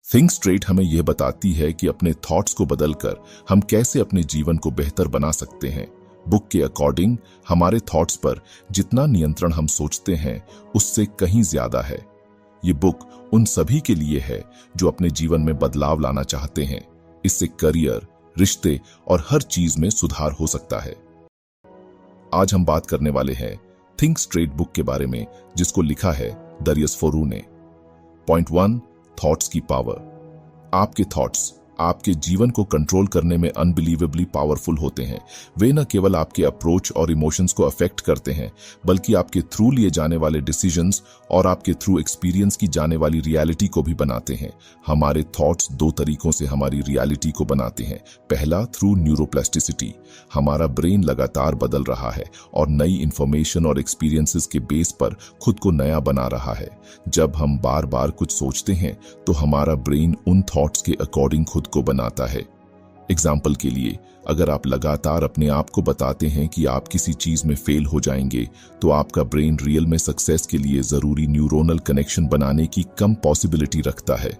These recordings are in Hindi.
थिंक स्ट्रेट हमें यह बताती है कि अपने थॉट्स को बदलकर हम कैसे अपने जीवन को बेहतर बना सकते हैं। बुक के अकॉर्डिंग हमारे थॉट्स पर जितना नियंत्रण हम सोचते हैं उससे कहीं ज्यादा है। ये बुक उन सभी के लिए है जो अपने जीवन में बदलाव लाना चाहते हैं। इससे करियर, रिश्ते और हर चीज में सुधार हो सकता है। आज हम बात करने वाले हैं थिंक स्ट्रेट बुक के बारे में, जिसको लिखा है दरियस फोरू ने। पॉइंट 1, थॉट्स की पावर। आपके थॉट्स आपके जीवन को कंट्रोल करने में अनबिलीवेबली पावरफुल होते हैं। वे न केवल आपके अप्रोच और इमोशंस को अफेक्ट करते हैं, बल्कि आपके थ्रू लिए जाने वाले डिसीजंस और आपके थ्रू एक्सपीरियंस की जाने वाली रियलिटी को भी बनाते हैं। हमारे थॉट्स 2 तरीकों से हमारी रियलिटी को बनाते हैं। पहला, थ्रू न्यूरोप्लास्टिसिटी। हमारा ब्रेन लगातार बदल रहा है और नई इंफॉर्मेशन और एक्सपीरियंसेस के बेस पर खुद को नया बना रहा है। जब हम बार बार कुछ सोचते हैं तो हमारा ब्रेन उन थॉट्स के अकॉर्डिंग खुद को बनाता है। एग्जाम्पल के लिए, अगर आप लगातार अपने आप को बताते हैं कि आप किसी चीज में फेल हो जाएंगे, तो आपका ब्रेन रियल में सक्सेस के लिए जरूरी न्यूरोनल कनेक्शन बनाने की कम पॉसिबिलिटी रखता है।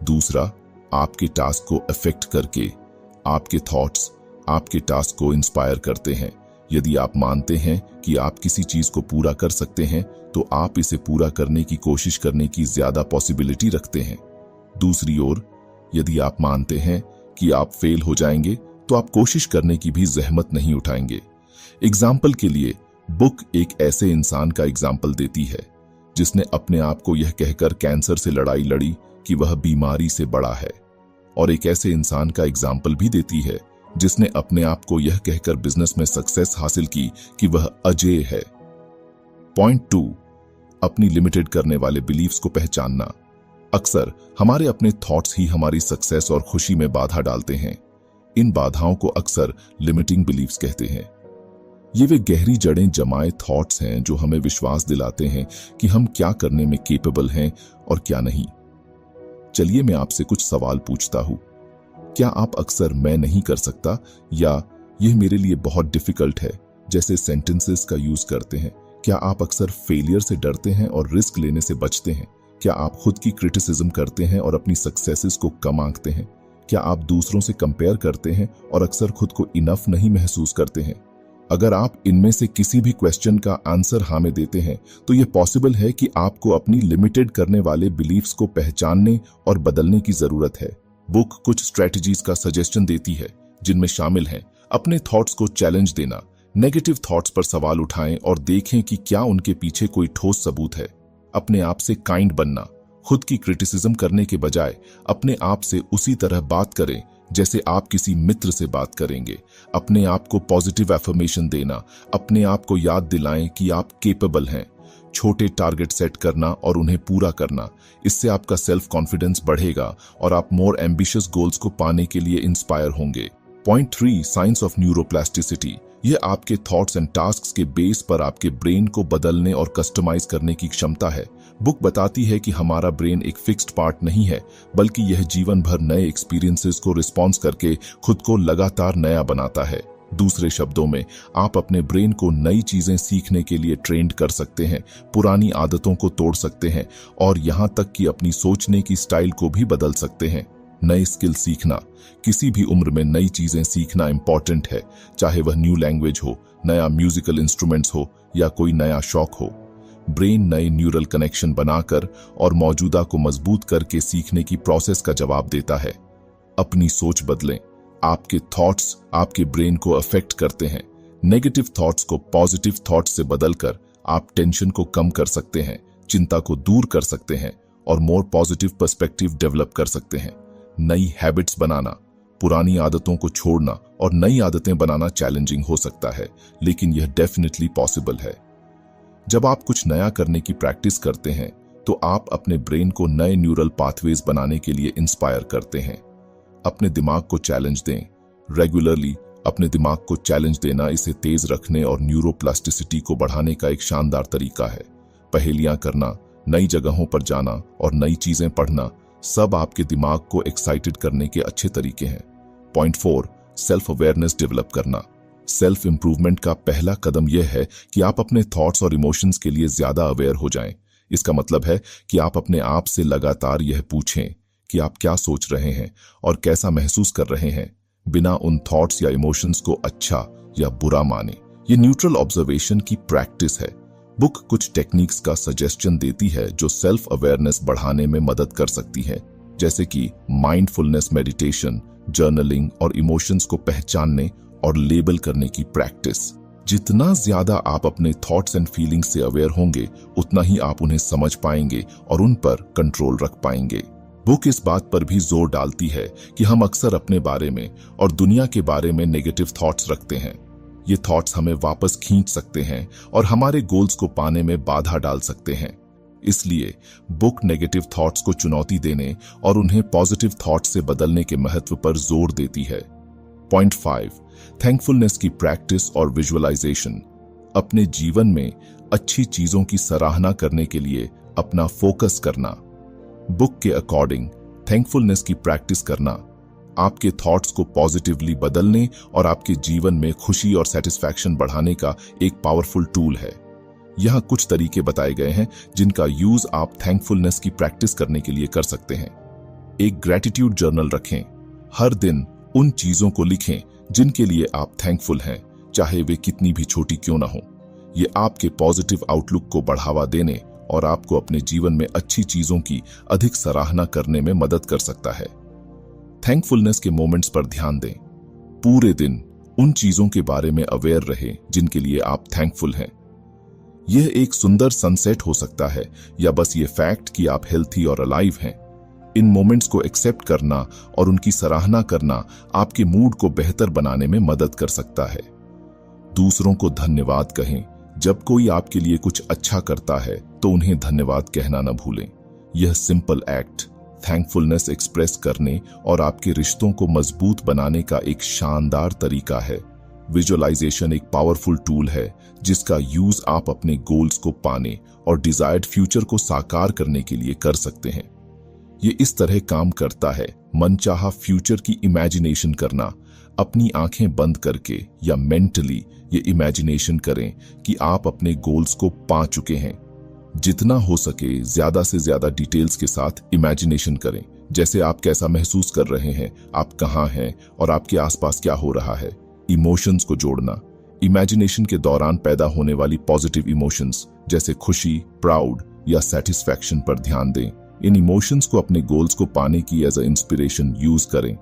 दूसरा, आपके टास्क को अफेक्ट करके आपके थॉट्स आपके टास्क को इंस्पायर करते हैं। यदि आप मानते हैं कि आप किसी चीज को पूरा कर सकते हैं, तो आप इसे पूरा करने की कोशिश करने की ज्यादा पॉसिबिलिटी रखते हैं। दूसरी ओर, यदि आप मानते हैं कि आप फेल हो जाएंगे, तो आप कोशिश करने की भी जहमत नहीं उठाएंगे। एग्जाम्पल के लिए, बुक एक ऐसे इंसान का एग्जाम्पल देती है जिसने अपने आप को यह कहकर कैंसर से लड़ाई लड़ी कि वह बीमारी से बड़ा है, और एक ऐसे इंसान का एग्जाम्पल भी देती है जिसने अपने आप को यह कहकर बिजनेस में सक्सेस हासिल की कि वह अजेय है। पॉइंट 2, अपनी लिमिटेड करने वाले बिलीफ्स को पहचानना। अक्सर हमारे अपने थॉट्स ही हमारी सक्सेस और खुशी में बाधा डालते हैं। इन बाधाओं को अक्सर लिमिटिंग बिलीफ्स कहते हैं। ये वे गहरी जड़ें जमाए थॉट्स हैं जो हमें विश्वास दिलाते हैं कि हम क्या करने में केपेबल हैं और क्या नहीं। चलिए मैं आपसे कुछ सवाल पूछता हूं। क्या आप अक्सर मैं नहीं कर सकता या यह मेरे लिए बहुत डिफिकल्ट है जैसे सेंटेंसेस का यूज करते हैं? क्या आप अक्सर फेलियर से डरते हैं और रिस्क लेने से बचते हैं? क्या आप खुद की क्रिटिसिज्म करते हैं और अपनी सक्सेसेस को कम आंकते हैं? क्या आप दूसरों से कंपेयर करते हैं और अक्सर खुद को इनफ नहीं महसूस करते हैं? अगर आप इनमें से किसी भी क्वेश्चन का आंसर हाँ में देते हैं, तो यह पॉसिबल है कि आपको अपनी लिमिटेड करने वाले बिलीफ्स को पहचानने और बदलने की जरूरत है। बुक कुछ स्ट्रेटजीज का सजेशन देती है, जिनमें शामिल हैं अपने थॉट्स को चैलेंज देना, नेगेटिव थॉट्स पर सवाल उठाएं और देखें कि क्या उनके पीछे कोई ठोस सबूत है। अपने आप से काइंड बनना, खुद की क्रिटिसिज्म करने के बजाय अपने आप से उसी तरह बात करें जैसे आप किसी मित्र से बात करेंगे। अपने आप को पॉजिटिव एफर्मेशन देना, अपने आप को याद दिलाएं कि आप केपेबल हैं। छोटे टारगेट सेट करना और उन्हें पूरा करना, इससे आपका सेल्फ कॉन्फिडेंस बढ़ेगा और आप मोर एम्बिशियस गोल्स को पाने के लिए इंस्पायर होंगे। Point 3, science of neuroplasticity. यह आपके थॉट्स एंड टास्क्स के बेस पर आपके ब्रेन को बदलने और कस्टमाइज करने की क्षमता है। बुक बताती है कि हमारा ब्रेन एक फिक्स्ड पार्ट नहीं है, बल्कि यह जीवन भर नए एक्सपीरियंसेस को रिस्पॉन्स करके खुद को लगातार नया बनाता है। दूसरे शब्दों में, आप अपने ब्रेन को नई चीजें सीखने के लिए ट्रेंड कर सकते हैं, पुरानी आदतों को तोड़ सकते हैं और यहां तक कि अपनी सोचने की स्टाइल को भी बदल सकते हैं। नए स्किल सीखना, किसी भी उम्र में नई चीजें सीखना इंपॉर्टेंट है, चाहे वह न्यू लैंग्वेज हो, नया म्यूजिकल इंस्ट्रूमेंट्स हो या कोई नया शौक हो। ब्रेन नए न्यूरल कनेक्शन बनाकर और मौजूदा को मजबूत करके सीखने की प्रोसेस का जवाब देता है। अपनी सोच बदलें। आपके थॉट्स आपके ब्रेन को अफेक्ट करते हैं। नेगेटिव थॉट्स को पॉजिटिव थॉट्स से बदलकर आप टेंशन को कम कर सकते हैं, चिंता को दूर कर सकते हैं और मोर पॉजिटिव पर्सपेक्टिव डेवलप कर सकते हैं। नई हैबिट्स बनाना, पुरानी आदतों को छोड़ना और नई आदतें बनाना चैलेंजिंग हो सकता है, लेकिन यह डेफिनेटली पॉसिबल है। जब आप कुछ नया करने की प्रैक्टिस करते हैं, तो आप अपने ब्रेन को नए न्यूरल पाथवेज बनाने के लिए इंस्पायर करते हैं। अपने दिमाग को चैलेंज दें। रेगुलरली अपने दिमाग को चैलेंज देना इसे तेज रखने और न्यूरोप्लास्टिसिटी को बढ़ाने का एक शानदार तरीका है। पहेलियां करना, नई जगहों पर जाना और नई चीजें पढ़ना सब आपके दिमाग को एक्साइटेड करने के अच्छे तरीके हैं। पॉइंट 4, सेल्फ अवेयरनेस डेवलप करना। सेल्फ इंप्रूवमेंट का पहला कदम यह है कि आप अपने थॉट्स और इमोशंस के लिए ज्यादा अवेयर हो जाएं। इसका मतलब है कि आप अपने आप से लगातार यह पूछें, कि आप क्या सोच रहे हैं और कैसा महसूस कर रहे हैं, बिना उन थॉट्स या इमोशंस को अच्छा या बुरा माने। ये न्यूट्रल ऑब्जर्वेशन की प्रैक्टिस है। बुक कुछ टेक्निक्स का सजेशन देती है जो सेल्फ अवेयरनेस बढ़ाने में मदद कर सकती है, जैसे कि माइंडफुलनेस मेडिटेशन, जर्नलिंग और इमोशंस को पहचानने और लेबल करने की प्रैक्टिस। जितना ज्यादा आप अपने थॉट्स एंड फीलिंग्स से अवेयर होंगे, उतना ही आप उन्हें समझ पाएंगे और उन पर कंट्रोल रख पाएंगे। बुक इस बात पर भी जोर डालती है कि हम अक्सर अपने बारे में और दुनिया के बारे में नेगेटिव थॉट्स रखते हैं। ये थॉट्स हमें वापस खींच सकते हैं और हमारे गोल्स को पाने में बाधा डाल सकते हैं। इसलिए बुक नेगेटिव थॉट्स को चुनौती देने और उन्हें पॉजिटिव थॉट्स से बदलने के महत्व पर जोर देती है। पॉइंट 5, थैंकफुलनेस की प्रैक्टिस और विजुअलाइजेशन। अपने जीवन में अच्छी चीजों की सराहना करने के लिए अपना फोकस करना। बुक के अकॉर्डिंग थैंकफुलनेस की प्रैक्टिस करना आपके थॉट्स को पॉजिटिवली बदलने और आपके जीवन में खुशी और सेटिस्फैक्शन बढ़ाने का एक पावरफुल टूल है। यहाँ कुछ तरीके बताए गए हैं जिनका यूज आप थैंकफुलनेस की प्रैक्टिस करने के लिए कर सकते हैं। एक ग्रैटिट्यूड जर्नल रखें। हर दिन उन चीजों को लिखें जिनके लिए आप थैंकफुल हैं, चाहे वे कितनी भी छोटी क्यों ना हो। ये आपके पॉजिटिव आउटलुक को बढ़ावा देने और आपको अपने जीवन में अच्छी चीजों की अधिक सराहना करने में मदद कर सकता है। थैंकफुलनेस के मोमेंट्स पर ध्यान दें। पूरे दिन उन चीजों के बारे में अवेयर रहें जिनके लिए आप थैंकफुल हैं। यह एक सुंदर सनसेट हो सकता है या बस ये फैक्ट कि आप हेल्थी और अलाइव हैं। इन मोमेंट्स को एक्सेप्ट करना और उनकी सराहना करना आपके मूड को बेहतर बनाने में मदद कर सकता है। दूसरों को धन्यवाद कहें। जब कोई आपके लिए कुछ अच्छा करता है तो उन्हें धन्यवाद कहना न भूलें। यह सिंपल एक्ट थैंकफुलनेस एक्सप्रेस करने और आपके रिश्तों को मजबूत बनाने का एक शानदार तरीका है। विजुअलाइजेशन एक पावरफुल टूल है जिसका यूज आप अपने गोल्स को पाने और डिजायर्ड फ्यूचर को साकार करने के लिए कर सकते हैं। ये इस तरह काम करता है, मनचाहा फ्यूचर की इमेजिनेशन करना। अपनी आंखें बंद करके या मेंटली ये इमेजिनेशन करें कि आप अपने गोल्स को पा चुके हैं। जितना हो सके ज्यादा से ज्यादा डिटेल्स के साथ इमेजिनेशन करें, जैसे आप कैसा महसूस कर रहे हैं, आप कहां हैं और आपके आसपास क्या हो रहा है। इमोशंस को जोड़ना। इमेजिनेशन के दौरान पैदा होने वाली पॉजिटिव इमोशंस जैसे खुशी, प्राउड या सेटिस्फैक्शन पर ध्यान दें। इन इमोशंस को अपने गोल्स को पाने की एज अ इंस्पिरेशन यूज करें।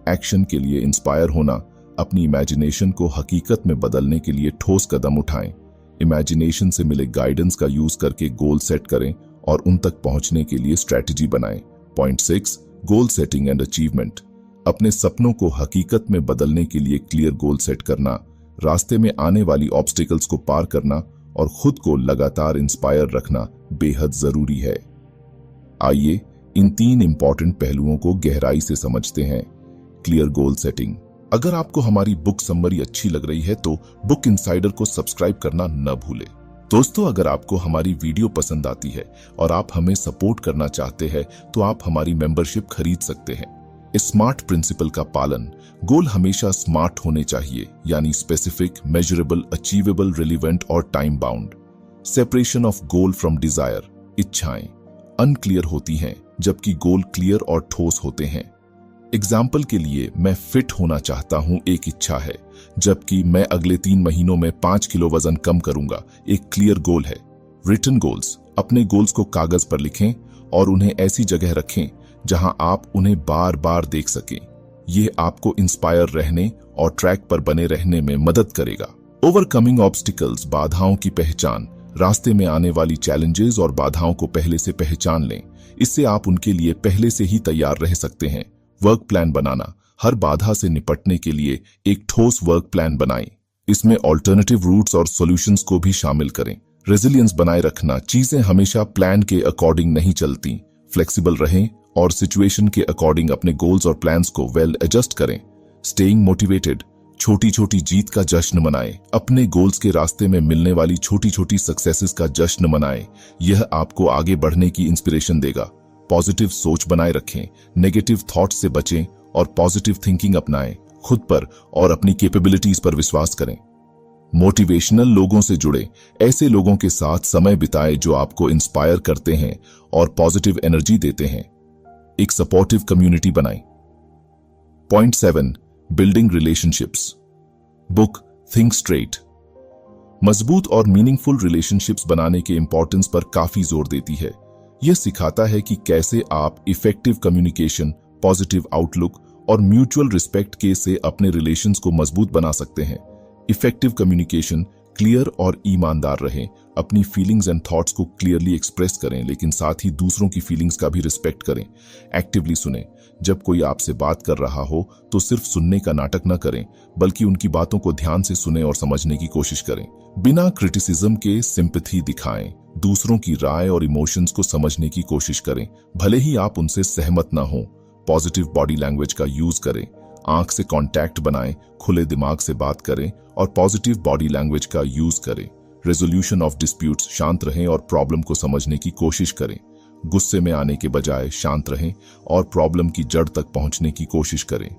एक्शन के लिए इंस्पायर होना। अपनी इमेजिनेशन को हकीकत में बदलने के लिए ठोस कदम उठाएं। इमेजिनेशन से मिले गाइडेंस का यूज करके गोल सेट करें और उन तक पहुंचने के लिए स्ट्रेटजी बनाएं। Point 6, goal setting and achievement. अपने सपनों को हकीकत में बदलने के लिए क्लियर गोल सेट करना, रास्ते में आने वाली ऑब्स्टिकल्स को पार करना और खुद को लगातार इंस्पायर रखना बेहद जरूरी है। आइए इन 3 इंपॉर्टेंट पहलुओं को गहराई से समझते हैं। Clear goal setting. अगर आपको हमारी बुक समरी अच्छी लग रही है तो बुक इनसाइडर को सब्सक्राइब करना न भूलें। दोस्तों, अगर आपको हमारी वीडियो पसंद आती है और आप हमें सपोर्ट करना चाहते हैं तो आप हमारी मेंबरशिप खरीद सकते हैं। स्मार्ट प्रिंसिपल का पालन। गोल हमेशा स्मार्ट होने चाहिए, यानी स्पेसिफिक, मेजरेबल, अचीवेबल, रिलेवेंट और time bound. Separation of goal from Dzire. इच्छाएं अनक्लियर होती हैं जबकि गोल क्लियर और ठोस होते हैं। एग्जाम्पल के लिए, मैं फिट होना चाहता हूं एक इच्छा है, जबकि मैं अगले 3 महीनों में 5 किलो वजन कम करूंगा एक क्लियर गोल है। Written goals. अपने गोल्स को कागज पर लिखें और उन्हें ऐसी जगह रखें जहां आप उन्हें बार बार देख सकें। ये आपको इंस्पायर रहने और ट्रैक पर बने रहने में मदद करेगा। Overcoming obstacles. बाधाओं की पहचान। रास्ते में आने वाली चैलेंजेस और बाधाओं को पहले से पहचान लें। इससे आप उनके लिए पहले से ही तैयार रह सकते हैं। वर्क प्लान बनाना। हर बाधा से निपटने के लिए एक ठोस वर्क प्लान बनाएं। इसमें ऑल्टरनेटिव रूट्स और सॉल्यूशंस को भी शामिल करें। रेजिलियंस बनाए रखना। चीजें हमेशा प्लान के अकॉर्डिंग नहीं चलती। फ्लेक्सिबल रहें और सिचुएशन के अकॉर्डिंग अपने गोल्स और प्लान्स को वेल एडजस्ट करें। Staying motivated. छोटी छोटी जीत का जश्न मनाएं। अपने गोल्स के रास्ते में मिलने वाली छोटी छोटी सक्सेसेस का जश्न मनाएं। यह आपको आगे बढ़ने की इंस्पिरेशन देगा। पॉजिटिव सोच बनाए रखें। नेगेटिव थॉट्स से बचें और पॉजिटिव थिंकिंग अपनाएं। खुद पर और अपनी कैपेबिलिटीज पर विश्वास करें। मोटिवेशनल लोगों से जुड़े। ऐसे लोगों के साथ समय बिताएं जो आपको इंस्पायर करते हैं और पॉजिटिव एनर्जी देते हैं। एक सपोर्टिव कम्युनिटी बनाएं। Point 7, building relationships. Book think straight मजबूत और मीनिंगफुल रिलेशनशिप्स बनाने के इंपॉर्टेंस पर काफी जोर देती है। यह सिखाता है कि कैसे आप इफेक्टिव कम्युनिकेशन, पॉजिटिव आउटलुक और म्यूचुअल रिस्पेक्ट के से अपने रिलेशंस को मजबूत बना सकते हैं। इफेक्टिव कम्युनिकेशन, क्लियर और ईमानदार रहें, अपनी फीलिंग्स एंड थॉट्स को क्लियरली एक्सप्रेस करें, लेकिन साथ ही दूसरों की फीलिंग्स का भी रिस्पेक्ट करें। एक्टिवली सुनें, जब कोई आपसे बात कर रहा हो तो सिर्फ सुनने का नाटक न करें, बल्कि उनकी बातों को ध्यान से सुनें और समझने की कोशिश करें। बिना क्रिटिसिज्म के सिंपैथी दिखाएं, दूसरों की राय और इमोशंस को समझने की कोशिश करें, भले ही आप उनसे सहमत न हो। पॉजिटिव बॉडी लैंग्वेज का यूज करें, आंख से कांटेक्ट बनाएं, खुले दिमाग से बात करें और पॉजिटिव बॉडी लैंग्वेज का यूज करें। रेजोल्यूशन ऑफ डिस्प्यूट्स, शांत रहें और प्रॉब्लम को समझने की कोशिश करें। गुस्से में आने के बजाय शांत रहें और प्रॉब्लम की जड़ तक पहुंचने की कोशिश करें।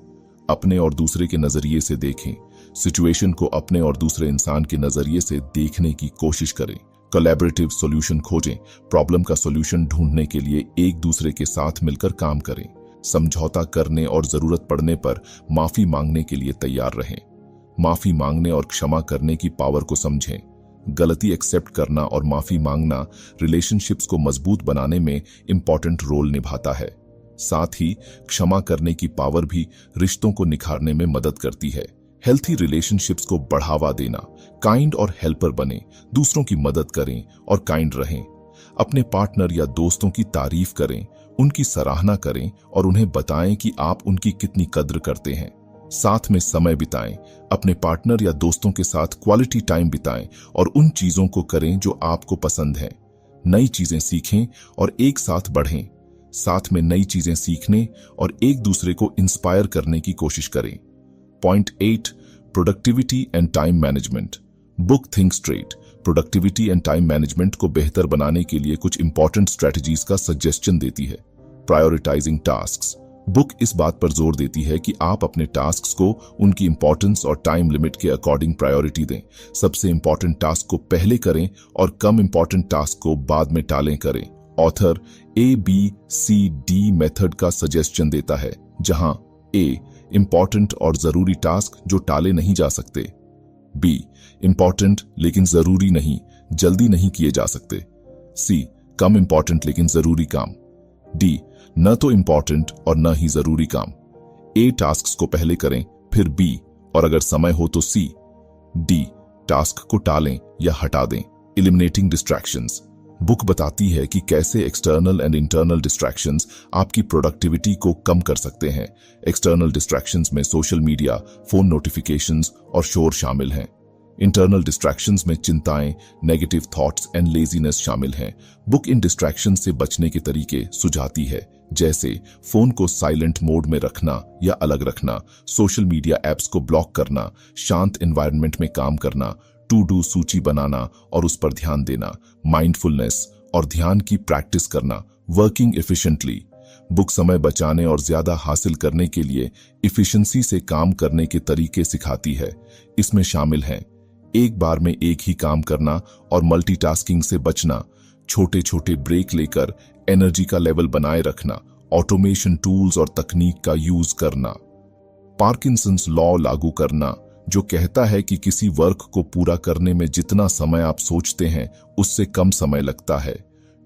अपने और दूसरे के नजरिए से देखें, सिचुएशन को अपने और दूसरे इंसान के नजरिए से देखने की कोशिश करें। कोलैबोरेटिव सॉल्यूशन खोजें, प्रॉब्लम का सॉल्यूशन ढूंढने के लिए एक दूसरे के साथ मिलकर काम करें। समझौता करने और जरूरत पड़ने पर माफी मांगने के लिए तैयार रहें। माफी मांगने और क्षमा करने की पावर को समझें। गलती एक्सेप्ट करना और माफी मांगना रिलेशनशिप्स को मजबूत बनाने में इंपॉर्टेंट रोल निभाता है। साथ ही क्षमा करने की पावर भी रिश्तों को निखारने में मदद करती है। हेल्थी रिलेशनशिप्स को बढ़ावा देना, काइंड और हेल्पर बने, दूसरों की मदद करें और काइंड रहें। अपने पार्टनर या दोस्तों की तारीफ करें, उनकी सराहना करें और उन्हें बताएं कि आप उनकी कितनी कद्र करते हैं। साथ में समय बिताएं, अपने पार्टनर या दोस्तों के साथ क्वालिटी टाइम बिताएं और उन चीजों को करें जो आपको पसंद है। नई चीजें सीखें और एक साथ बढ़ें। साथ में नई चीजें सीखने और एक दूसरे को इंस्पायर करने की कोशिश करें। Point 8, productivity and time management. Book think straight productivity and time management को बेहतर बनाने के लिए कुछ इंपॉर्टेंट स्ट्रेटजीज का सजेशन देती है। Prioritising tasks. बुक इस बात पर जोर देती है कि आप अपने टास्क्स को उनकी इंपॉर्टेंस और टाइम लिमिट के अकॉर्डिंग प्रायोरिटी दें। सबसे इंपॉर्टेंट टास्क को पहले करें और कम इंपॉर्टेंट टास्क को बाद में टालें करें। ऑथर ABCD मेथड का सजेशन देता है, जहां A इंपॉर्टेंट और जरूरी टास्क जो टाले नहीं जा सकते, B इंपॉर्टेंट लेकिन जरूरी नहीं, जल्दी नहीं किए जा सकते, C कम इंपॉर्टेंट लेकिन जरूरी काम, D न तो इंपॉर्टेंट और न ही जरूरी काम। A टास्क्स को पहले करें, फिर B और अगर समय हो तो C। D टास्क को टालें या हटा दें। Eliminating distractions. बुक बताती है कि कैसे एक्सटर्नल एंड इंटरनल डिस्ट्रैक्शंस आपकी प्रोडक्टिविटी को कम कर सकते हैं। एक्सटर्नल डिस्ट्रैक्शंस में सोशल मीडिया, फोन नोटिफिकेशंस और शोर शामिल हैं। इंटरनल डिस्ट्रैक्शंस में चिंताएं, नेगेटिव थॉट्स एंड लेजीनेस शामिल हैं। बुक इन डिस्ट्रैक्शंस से बचने के तरीके सुझाती है, जैसे फोन को साइलेंट मोड में रखना या अलग रखना, सोशल मीडिया एप्स को ब्लॉक करना, शांत एनवायरनमेंट में काम करना, टू डू सूची बनाना और उस पर ध्यान देना, माइंडफुलनेस और ध्यान की प्रैक्टिस करना, वर्किंग एफिशिएंटली। बुक समय बचाने और ज्यादा हासिल करने के लिए इफिशिएंसी से काम करने के तरीके सिखाती है। इसमें शामिल हैं एक बार में एक ही काम करना और मल्टीटास्किंग से बचना, छोटे छोटे ब्रेक लेकर एनर्जी का लेवल बनाए रखना, ऑटोमेशन टूल्स और तकनीक का यूज करना। पार्किंसंस लॉ लागू करना, जो कहता है कि किसी वर्क को पूरा करने में जितना समय आप सोचते हैं उससे कम समय लगता है।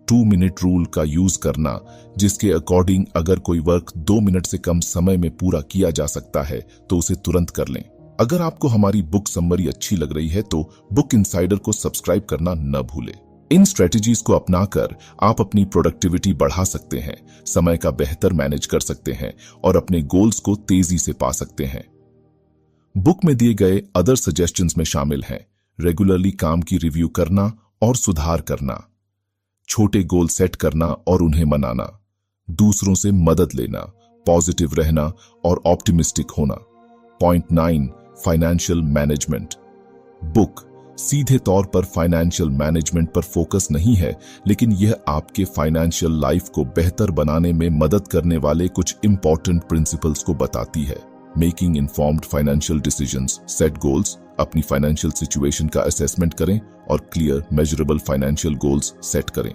2 मिनट रूल का यूज करना, जिसके अकॉर्डिंग अगर कोई वर्क 2 मिनट से कम समय में पूरा किया जा सकता है तो उसे तुरंत कर लें। अगर आपको हमारी बुक समरी अच्छी लग रही है तो बुक इनसाइडर को सब्सक्राइब करना न भूलें। इन स्ट्रेटजीज को अपनाकर आप अपनी प्रोडक्टिविटी बढ़ा सकते हैं, समय का बेहतर मैनेज कर सकते हैं और अपने गोल्स को तेजी से पा सकते हैं। बुक में दिए गए अदर सजेशंस में शामिल हैं रेगुलरली काम की रिव्यू करना और सुधार करना, छोटे गोल सेट करना और उन्हें मनाना, दूसरों से मदद लेना, पॉजिटिव रहना और ऑप्टिमिस्टिक होना। Point 9, financial management. बुक सीधे तौर पर फाइनेंशियल मैनेजमेंट पर फोकस नहीं है, लेकिन यह आपके फाइनेंशियल लाइफ को बेहतर बनाने में मदद करने वाले कुछ इंपॉर्टेंट प्रिंसिपल्स को बताती है। Making informed financial decisions, set goals, अपनी फाइनेंशियल सिचुएशन का असेसमेंट करें और clear measurable financial goals set करें।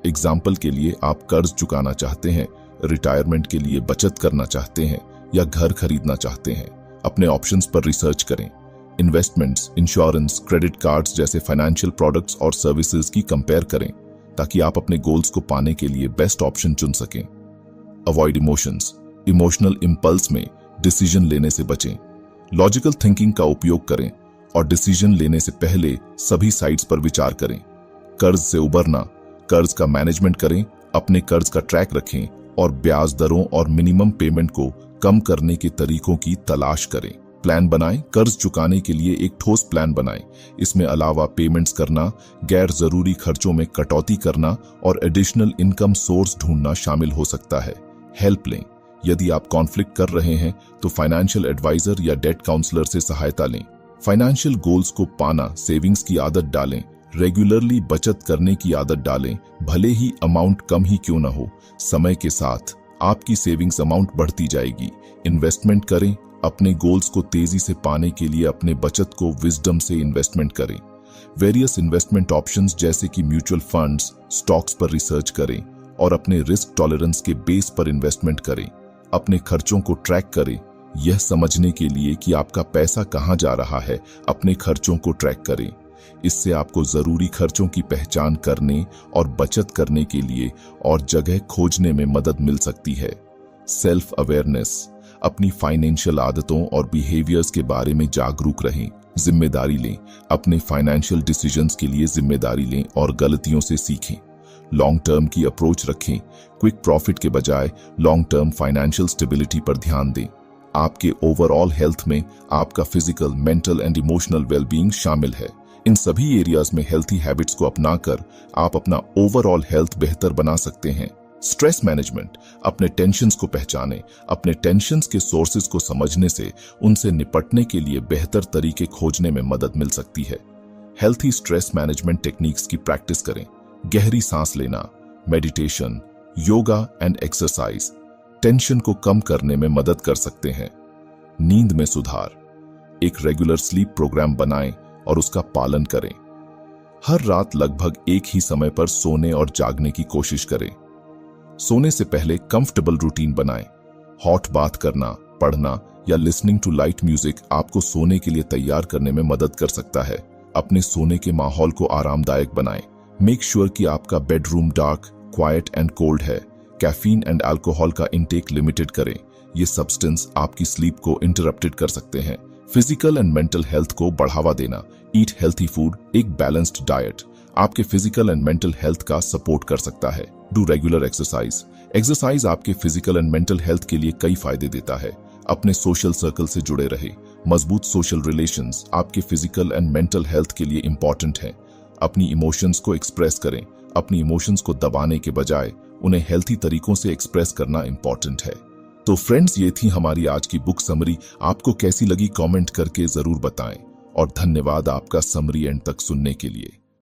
एग्जाम्पल के लिए, आप कर्ज चुकाना चाहते हैं, रिटायरमेंट के लिए बचत करना चाहते हैं या घर खरीदना चाहते हैं, अपने ऑप्शंस पर रिसर्च करें। इन्वेस्टमेंट्स, इंश्योरेंस, क्रेडिट कार्ड्स जैसे फाइनेंशियल प्रोडक्ट्स और सर्विसेज की कंपेयर करें ताकि आप अपने गोल्स को पाने के लिए बेस्ट ऑप्शन चुन सकें। अवॉइड इमोशंस, इमोशनल इंपल्स में डिसीजन लेने से बचें। लॉजिकल थिंकिंग का उपयोग करें और डिसीजन लेने से पहले सभी साइड्स पर विचार करें। कर्ज से उबरना, कर्ज का मैनेजमेंट करें, अपने कर्ज का ट्रैक रखें और ब्याज दरों और मिनिमम पेमेंट को कम करने के तरीकों की तलाश करें। प्लान बनाएं, कर्ज चुकाने के लिए एक ठोस प्लान बनाएं। इसमें अलावा पेमेंट्स करना, गैर जरूरी खर्चों में कटौती करना और एडिशनल इनकम सोर्स ढूंढना शामिल हो सकता है। हेल्प लें, यदि आप कॉन्फ्लिक्ट कर रहे हैं तो फाइनेंशियल एडवाइजर या डेट काउंसलर से सहायता लें। फाइनेंशियल गोल्स को पाना, सेविंग्स की आदत डालें, रेगुलरली बचत करने की आदत डालें, भले ही अमाउंट कम ही क्यों न हो। समय के साथ आपकी सेविंग्स अमाउंट बढ़ती जाएगी। इन्वेस्टमेंट करें, अपने गोल्स को तेजी से पाने के लिए अपने बचत को विजडम से इन्वेस्टमेंट करें। वेरियस इन्वेस्टमेंट ऑप्शंस जैसे कि म्यूचुअल फंड्स, स्टॉक्स पर रिसर्च करें और अपने रिस्क टॉलरेंस के बेस पर इन्वेस्टमेंट करें। अपने खर्चों को ट्रैक करें, यह समझने के लिए कि आपका पैसा कहां जा रहा है। अपने खर्चों को ट्रैक करें, इससे आपको जरूरी खर्चों की पहचान करने और बचत करने के लिए और जगह खोजने में मदद मिल सकती है। सेल्फ अवेयरनेस, अपनी फाइनेंशियल आदतों और बिहेवियर्स के बारे में जागरूक रहें। जिम्मेदारी लें, अपने फाइनेंशियल डिसीजंस के लिए जिम्मेदारी लें और गलतियों से सीखें। लॉन्ग टर्म की अप्रोच रखें, क्विक प्रॉफिट के बजाय लॉन्ग टर्म फाइनेंशियल स्टेबिलिटी पर ध्यान दें। आपके ओवरऑल हेल्थ में आपका physical, mental and emotional wellbeing शामिल है। इन सभी एरियाज में हेल्थी हैबिट्स को अपनाकर आप अपना ओवरऑल हेल्थ बेहतर बना सकते हैं। स्ट्रेस मैनेजमेंट, अपने टेंशन्स को पहचानें। अपने टेंशन्स के सोर्सेज को समझने से उनसे निपटने के लिए बेहतर तरीके खोजने में मदद मिल सकती है। हेल्थी स्ट्रेस मैनेजमेंट टेक्निक्स की प्रैक्टिस करें। गहरी सांस लेना, meditation, yoga and exercise tension को कम करने में मदद कर सकते हैं। नींद में सुधार, एक रेगुलर स्लीप प्रोग्राम बनाएं और उसका पालन करें। हर रात लगभग एक ही समय पर सोने और जागने की कोशिश करें। सोने से पहले कंफर्टेबल रूटीन बनाएं। हॉट बाथ करना, पढ़ना या लिसनिंग टू लाइट म्यूजिक आपको सोने के लिए तैयार करने में मदद कर सकता है। अपने सोने के माहौल को आरामदायक बनाएं। मेक श्योर कि आपका bedroom dark, quiet and cold है। कैफीन एंड अल्कोहल का इंटेक लिमिटेड करें, ये सब्सटेंस आपकी स्लीप को इंटरप्टेड कर सकते हैं। फिजिकल एंड मेंटल हेल्थ को बढ़ावा देना, ईट हेल्थी फूड, एक बैलेंस्ड डाइट आपके फिजिकल एंड मेंटल हेल्थ का सपोर्ट कर सकता है। डू रेगुलर एक्सरसाइज, एक्सरसाइज आपके फिजिकल एंड मेंटल हेल्थ के लिए कई फायदे देता है। अपने सोशल सर्कल से जुड़े रहे, मजबूत सोशल रिलेशंस आपके फिजिकल एंड मेंटल हेल्थ के लिए इंपॉर्टेंट हैं। अपनी इमोशंस को एक्सप्रेस करें, अपनी इमोशंस को दबाने के बजाय उन्हें हेल्थी तरीकों से एक्सप्रेस करना इंपॉर्टेंट है। तो फ्रेंड्स, ये थी हमारी आज की बुक समरी। आपको कैसी लगी कमेंट करके जरूर बताएं और धन्यवाद आपका समरी एंड तक सुनने के लिए।